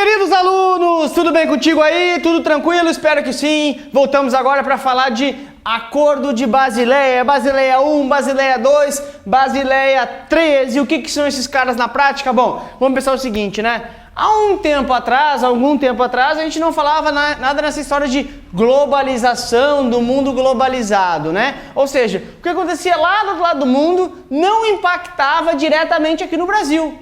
Queridos alunos, tudo bem contigo aí? Tudo tranquilo? Espero que sim. Voltamos agora para falar de Acordo de Basileia, Basileia 1, Basileia 2, Basileia 3. E o que são esses caras na prática? Bom, vamos pensar o seguinte, né? Há algum tempo atrás, a gente não falava nada nessa história de globalização, do mundo globalizado, né? Ou seja, o que acontecia lá do outro lado do mundo não impactava diretamente aqui no Brasil,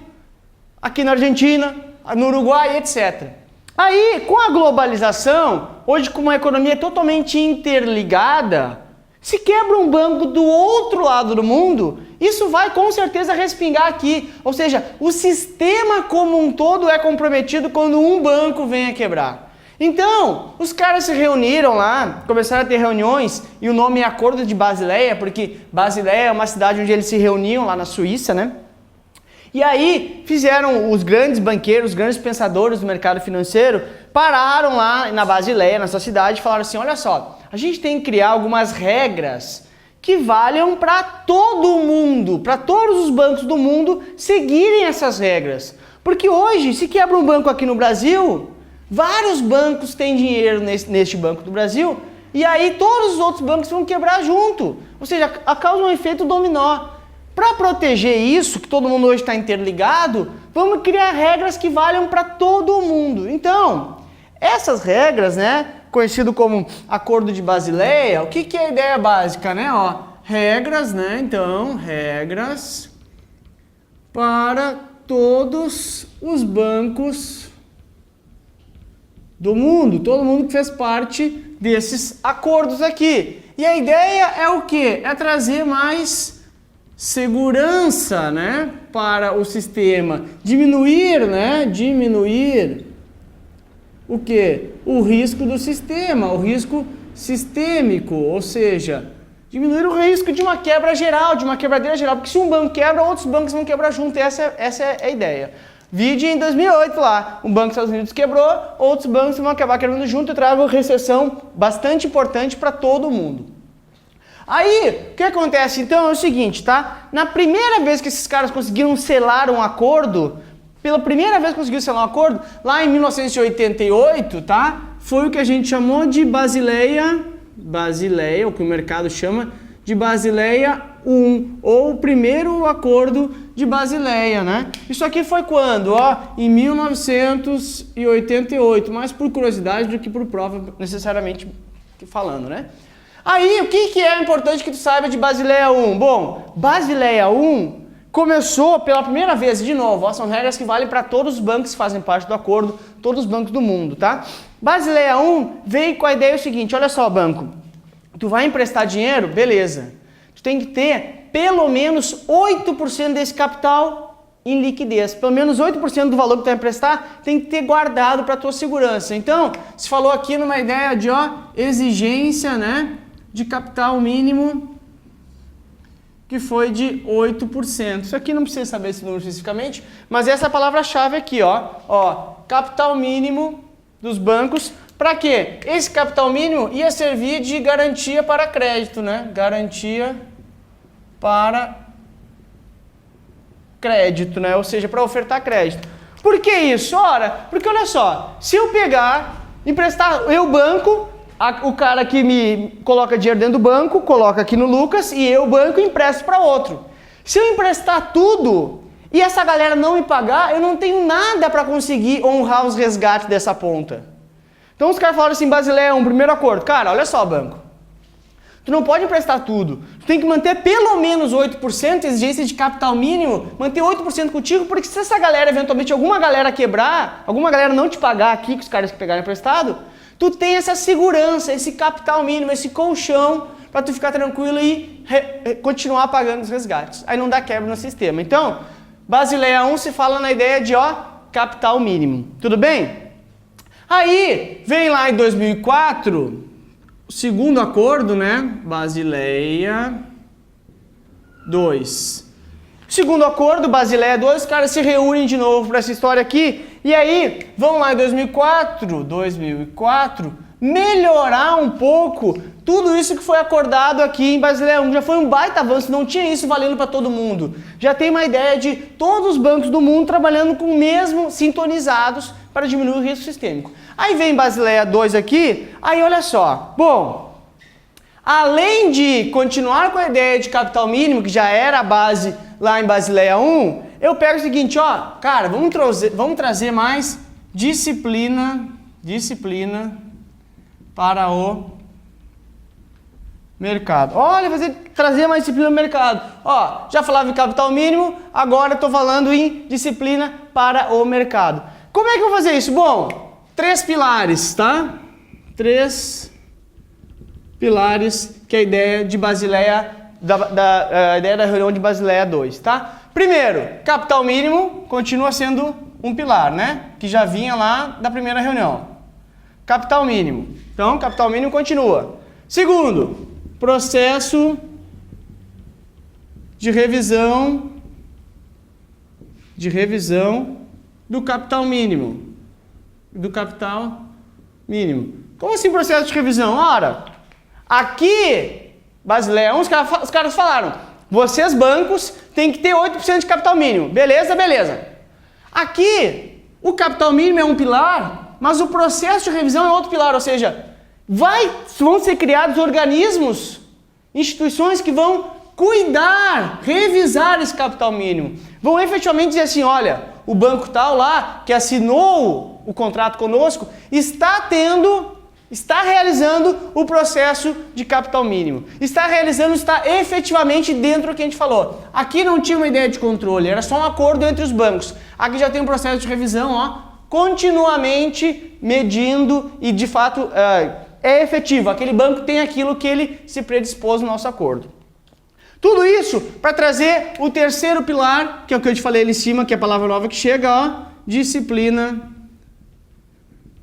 aqui na Argentina, no Uruguai, etc. Aí, com a globalização, hoje com uma economia totalmente interligada, se quebra um banco do outro lado do mundo, isso vai com certeza respingar aqui. Ou seja, o sistema como um todo é comprometido quando um banco vem a quebrar. Então, os caras se reuniram lá, começaram a ter reuniões, e o nome é Acordo de Basileia, porque Basileia é uma cidade onde eles se reuniam lá na Suíça, né? E aí fizeram os grandes banqueiros, os grandes pensadores do mercado financeiro, pararam lá na Basileia, nessa cidade, e falaram assim, olha só, a gente tem que criar algumas regras que valham para todo mundo, para todos os bancos do mundo seguirem essas regras. Porque hoje, se quebra um banco aqui no Brasil, vários bancos têm dinheiro neste Banco do Brasil, e aí todos os outros bancos vão quebrar junto. Ou seja, causa um efeito dominó. Para proteger isso, que todo mundo hoje está interligado, vamos criar regras que valham para todo mundo. Então, essas regras, né, conhecido como Acordo de Basileia, o que é a ideia básica, né? Ó, regras, né? Então, regras para todos os bancos do mundo, todo mundo que fez parte desses acordos aqui. E a ideia é o quê? É trazer mais segurança, né, para o sistema, diminuir, né, o quê? O risco do sistema, o risco sistêmico, ou seja, diminuir o risco de uma quebra geral, de uma quebradeira geral, porque se um banco quebra, outros bancos vão quebrar junto, essa é a ideia. Vide em 2008 lá, um banco dos Estados Unidos quebrou, outros bancos vão acabar quebrando junto e traga uma recessão bastante importante para todo mundo. Aí, o que acontece então é o seguinte, tá? Na primeira vez que esses caras conseguiram selar um acordo, pela primeira vez que conseguiram selar um acordo, lá em 1988, tá? Foi o que a gente chamou de Basileia, o que o mercado chama de Basileia I, ou o primeiro acordo de Basileia, né? Isso aqui foi quando? Ó, em 1988, mais por curiosidade do que por prova necessariamente falando, né? Aí, o que é importante que tu saiba de Basileia I? Bom, Basileia I começou pela primeira vez, de novo, ó, são regras que valem para todos os bancos que fazem parte do acordo, todos os bancos do mundo, tá? Basileia I veio com a ideia seguinte, olha só, banco, tu vai emprestar dinheiro, beleza, tu tem que ter pelo menos 8% desse capital em liquidez, pelo menos 8% do valor que tu vai emprestar tem que ter guardado para tua segurança. Então, se falou aqui numa ideia de, ó, exigência, né, de capital mínimo, que foi de 8%. Isso aqui não precisa saber esse número especificamente, mas essa é a palavra-chave aqui, ó. Ó, capital mínimo dos bancos. Para quê? Esse capital mínimo ia servir de garantia para crédito, né? Garantia para crédito, né? Ou seja, para ofertar crédito. Por que isso? Ora, porque olha só, se eu emprestar eu banco, o cara que me coloca dinheiro dentro do banco, coloca aqui no Lucas e eu, banco, empresto para outro. Se eu emprestar tudo e essa galera não me pagar, eu não tenho nada para conseguir honrar os resgates dessa ponta. Então os caras falaram assim, Basileia, um primeiro acordo. Cara, olha só, banco. Tu não pode emprestar tudo. Tu tem que manter pelo menos 8%, exigência de capital mínimo, manter 8% contigo, porque se essa galera, eventualmente, alguma galera quebrar, alguma galera não te pagar aqui, com os caras que pegaram emprestado, tu tem essa segurança, esse capital mínimo, esse colchão para tu ficar tranquilo e continuar pagando os resgates. Aí não dá quebra no sistema. Então, Basileia I se fala na ideia de, ó, capital mínimo. Tudo bem? Aí, vem lá em 2004, o segundo acordo, né? Basileia II. Segundo acordo, Basileia II, os caras se reúnem de novo para essa história aqui, e aí vão lá em 2004, melhorar um pouco tudo isso que foi acordado aqui em Basileia I. Já foi um baita avanço, não tinha isso valendo para todo mundo. Já tem uma ideia de todos os bancos do mundo trabalhando com o mesmo, sintonizados, para diminuir o risco sistêmico. Aí vem Basileia 2 aqui, aí olha só, bom, além de continuar com a ideia de capital mínimo, que já era a base lá em Basileia 1, eu pego o seguinte, ó, cara, vamos trazer mais disciplina para o mercado. Olha, trazer mais disciplina no mercado. Ó, já falava em capital mínimo, agora estou falando em disciplina para o mercado. Como é que eu vou fazer isso? Bom, 3 pilares, tá? 3 pilares, que é a ideia de Basileia, a ideia da reunião de Basileia 2, tá? Primeiro, capital mínimo continua sendo um pilar, né? Que já vinha lá da primeira reunião. Capital mínimo. Então, capital mínimo continua. Segundo, processo de revisão do capital mínimo. Como assim processo de revisão? Ora, aqui, Basileia 1, os caras falaram, vocês bancos têm que ter 8% de capital mínimo. Beleza, beleza. Aqui, o capital mínimo é um pilar, mas o processo de revisão é outro pilar, ou seja, vão ser criados organismos, instituições que vão cuidar, revisar esse capital mínimo. Vão efetivamente dizer assim, olha, o banco tal lá, que assinou o contrato conosco, está realizando o processo de capital mínimo. Está efetivamente dentro do que a gente falou. Aqui não tinha uma ideia de controle, era só um acordo entre os bancos. Aqui já tem um processo de revisão, ó, continuamente medindo e de fato é efetivo. Aquele banco tem aquilo que ele se predispôs no nosso acordo. Tudo isso para trazer o terceiro pilar, que é o que eu te falei ali em cima, que é a palavra nova que chega, ó, disciplina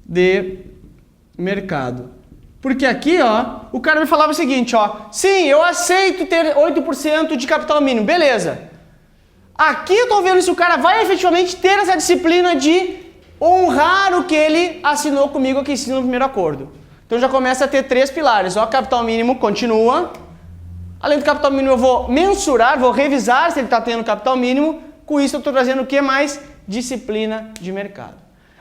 de mercado. Porque aqui, ó, o cara me falava o seguinte, ó, sim, eu aceito ter 8% de capital mínimo, beleza. Aqui eu tô vendo se o cara vai efetivamente ter essa disciplina de honrar o que ele assinou comigo aqui em cima no primeiro acordo. Então já começa a ter 3 pilares, ó, capital mínimo continua. Além do capital mínimo eu vou mensurar, vou revisar se ele está tendo capital mínimo. Com isso eu estou trazendo o que mais? Disciplina de mercado.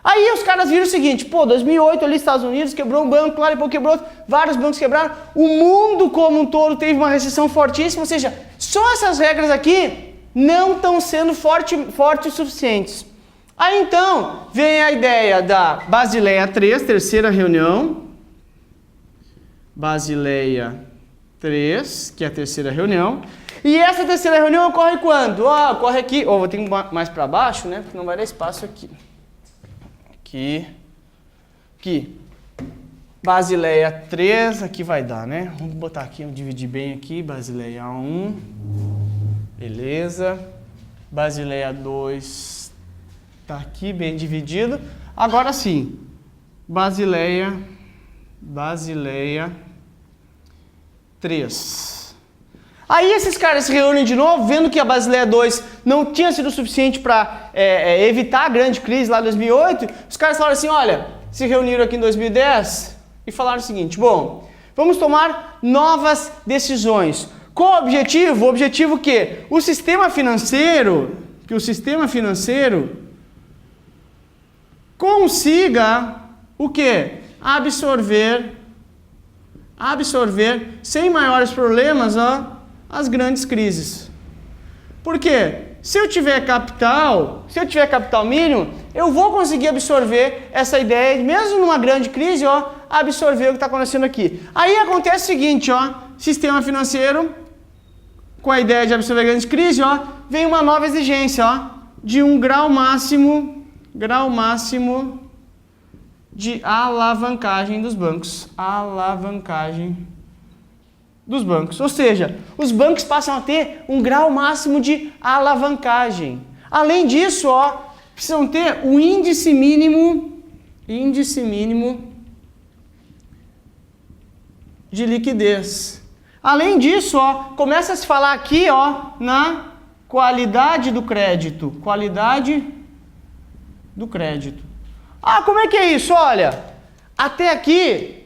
Aí os caras viram o seguinte, pô, 2008 ali Estados Unidos quebrou um banco, claro, depois quebrou outro, vários bancos quebraram, o mundo como um todo teve uma recessão fortíssima, ou seja, só essas regras aqui não estão sendo fortes o suficientes. Aí então vem a ideia da Basileia 3, terceira reunião, Basileia 3, que é a terceira reunião. E essa terceira reunião ocorre quando? Ocorre aqui, vou ter que ir mais para baixo, né? Porque não vai dar espaço aqui. Aqui. Basileia 3, aqui vai dar, né? Vamos botar aqui, vamos dividir bem aqui. Basileia 1. Beleza. Basileia 2 tá aqui, bem dividido. Agora sim. Basileia 3. Aí esses caras se reúnem de novo, vendo que a Basileia 2 não tinha sido suficiente para evitar a grande crise lá em 2008, os caras falaram assim, olha, se reuniram aqui em 2010 e falaram o seguinte, bom, vamos tomar novas decisões. Qual o objetivo? O objetivo que o sistema financeiro consiga o quê? Absorver sem maiores problemas, ó, as grandes crises. Por quê? Se eu tiver capital mínimo, eu vou conseguir absorver essa ideia, mesmo numa grande crise, ó, absorver o que está acontecendo aqui. Aí acontece o seguinte, ó, sistema financeiro, com a ideia de absorver grandes crises, ó, vem uma nova exigência, ó, de um grau máximo de alavancagem dos bancos. Ou seja, os bancos passam a ter um grau máximo de alavancagem. Além disso, ó, precisam ter um índice mínimo de liquidez. Além disso, ó, começa a se falar aqui, ó, na qualidade do crédito. Como é que é isso? Olha, até aqui,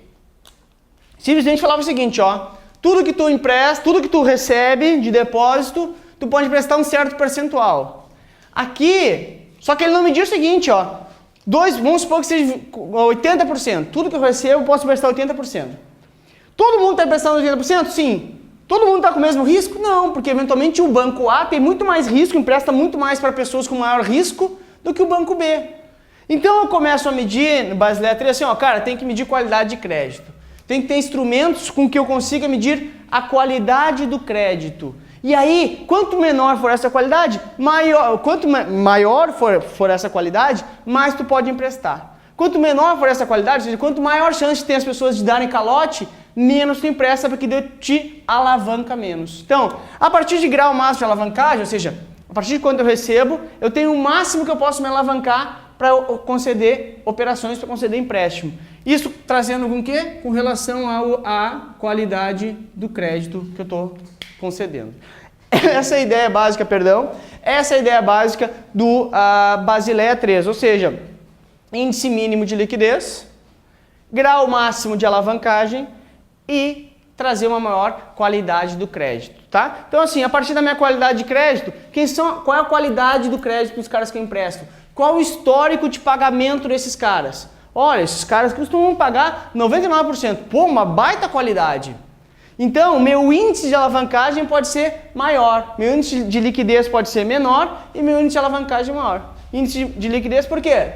simplesmente falava o seguinte, ó, tudo que tu empresta, tudo que tu recebe de depósito, tu pode emprestar um certo percentual. Aqui, só que ele não mediu o seguinte, ó, Vamos supor que seja 80%. Tudo que eu recebo, eu posso emprestar 80%. Todo mundo está emprestando 80%? Sim. Todo mundo está com o mesmo risco? Não, porque eventualmente o banco A tem muito mais risco, empresta muito mais para pessoas com maior risco do que o banco B. Então eu começo a medir no Basileia 3 assim, ó, cara, tem que medir qualidade de crédito. Tem que ter instrumentos com que eu consiga medir a qualidade do crédito. E aí, quanto menor for essa qualidade, quanto maior for essa qualidade, mais tu pode emprestar. Quanto menor for essa qualidade, ou seja, quanto maior chance tem as pessoas de darem calote, menos tu empresta, porque daí te alavanca menos. Então, a partir de grau máximo de alavancagem, ou seja, a partir de quando eu recebo, eu tenho o máximo que eu posso me alavancar para conceder operações, para conceder empréstimo. Isso trazendo com o quê? Com relação à qualidade do crédito que eu estou concedendo. Essa é a ideia básica, essa é a ideia básica do Basileia 3, ou seja, índice mínimo de liquidez, grau máximo de alavancagem e trazer uma maior qualidade do crédito, tá? Então assim, a partir da minha qualidade de crédito, qual é a qualidade do crédito dos caras que eu empresto? Qual o histórico de pagamento desses caras? Olha, esses caras costumam pagar 99%, pô, uma baita qualidade. Então, meu índice de alavancagem pode ser maior, meu índice de liquidez pode ser menor e meu índice de alavancagem maior. Índice de liquidez por quê?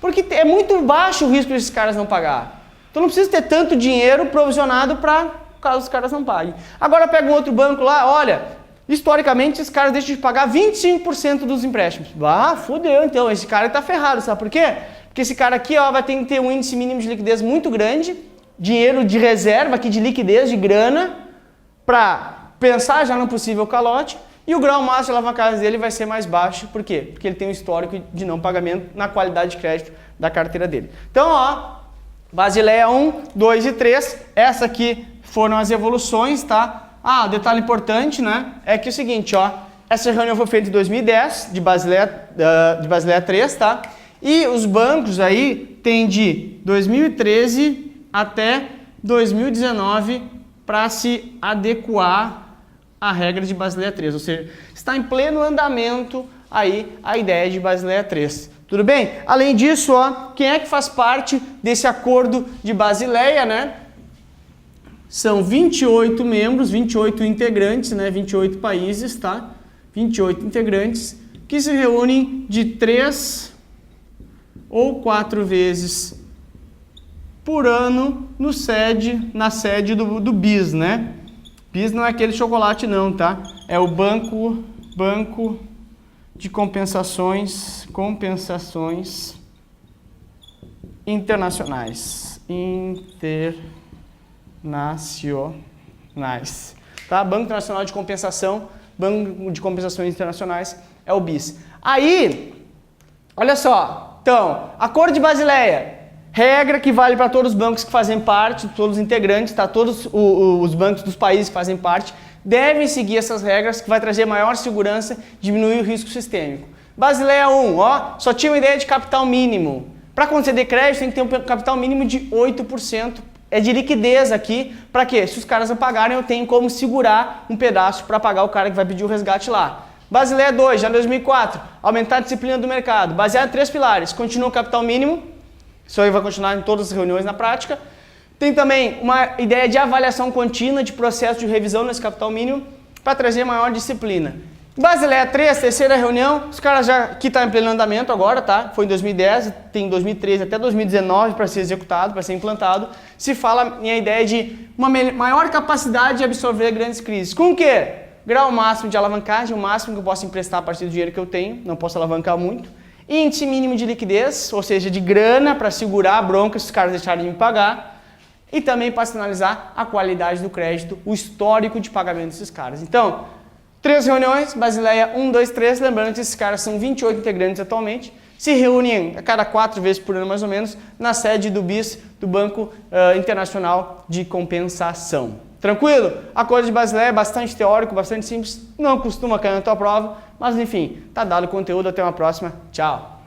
Porque é muito baixo o risco desses caras não pagar. Então não precisa ter tanto dinheiro provisionado para caso os caras não paguem. Agora pega um outro banco lá, olha, historicamente esses caras deixam de pagar 25% dos empréstimos. Ah, fudeu então, esse cara está ferrado, sabe por quê? Porque esse cara aqui ó, vai ter que ter um índice mínimo de liquidez muito grande, dinheiro de reserva aqui de liquidez, de grana, para pensar já no possível calote, e o grau máximo de alavancagem dele vai ser mais baixo. Por quê? Porque ele tem um histórico de não pagamento na qualidade de crédito da carteira dele. Então, ó, Basileia 1, 2 e 3, essa aqui foram as evoluções, tá? Ah, detalhe importante, né? É que é o seguinte, ó, essa reunião foi feita em 2010, de Basileia 3, tá? E os bancos aí têm de 2013 até 2019 para se adequar à regra de Basileia 3, ou seja, está em pleno andamento aí a ideia de Basileia 3. Tudo bem? Além disso, ó, quem é que faz parte desse acordo de Basileia, né? São 28 membros, 28 integrantes, né? 28 países, tá? 28 integrantes que se reúnem de 3 ou 4 vezes por ano na sede do BIS, né? BIS não é aquele chocolate não, tá? É o Banco de Compensações Internacionais. Tá? Banco Internacional de Compensação, Banco de Compensações Internacionais é o BIS. Aí, olha só, então, Acordo de Basileia. Regra que vale para todos os bancos que fazem parte, todos os integrantes, tá? Todos os bancos dos países que fazem parte devem seguir essas regras que vai trazer maior segurança, diminuir o risco sistêmico. Basileia 1, ó, só tinha uma ideia de capital mínimo. Para conceder crédito tem que ter um capital mínimo de 8%. É de liquidez aqui, para quê? Se os caras não pagarem, eu tenho como segurar um pedaço para pagar o cara que vai pedir o resgate lá. Basileia 2, já em 2004, aumentar a disciplina do mercado. Baseado em 3 pilares, continua o capital mínimo. Isso aí vai continuar em todas as reuniões na prática. Tem também uma ideia de avaliação contínua de processo de revisão nesse capital mínimo para trazer maior disciplina. Basileia 3, terceira reunião, os caras já que está em pleno andamento agora, tá? Foi em 2010, tem 2013 até 2019 para ser executado, para ser implantado. Se fala em a ideia de uma maior capacidade de absorver grandes crises. Com o quê? Grau máximo de alavancagem, o máximo que eu posso emprestar a partir do dinheiro que eu tenho, não posso alavancar muito. Índice mínimo de liquidez, ou seja, de grana para segurar a bronca se os caras deixarem de me pagar. E também para sinalizar a qualidade do crédito, o histórico de pagamento desses caras. Então, 3 reuniões, Basileia 1, 2, 3, lembrando que esses caras são 28 integrantes atualmente, se reúnem a cada 4 vezes por ano mais ou menos, na sede do BIS, do Banco Internacional de Compensação. Tranquilo? A coisa de Basileia é bastante teórico, bastante simples, não costuma cair na tua prova, mas enfim, tá dado o conteúdo, até uma próxima, tchau!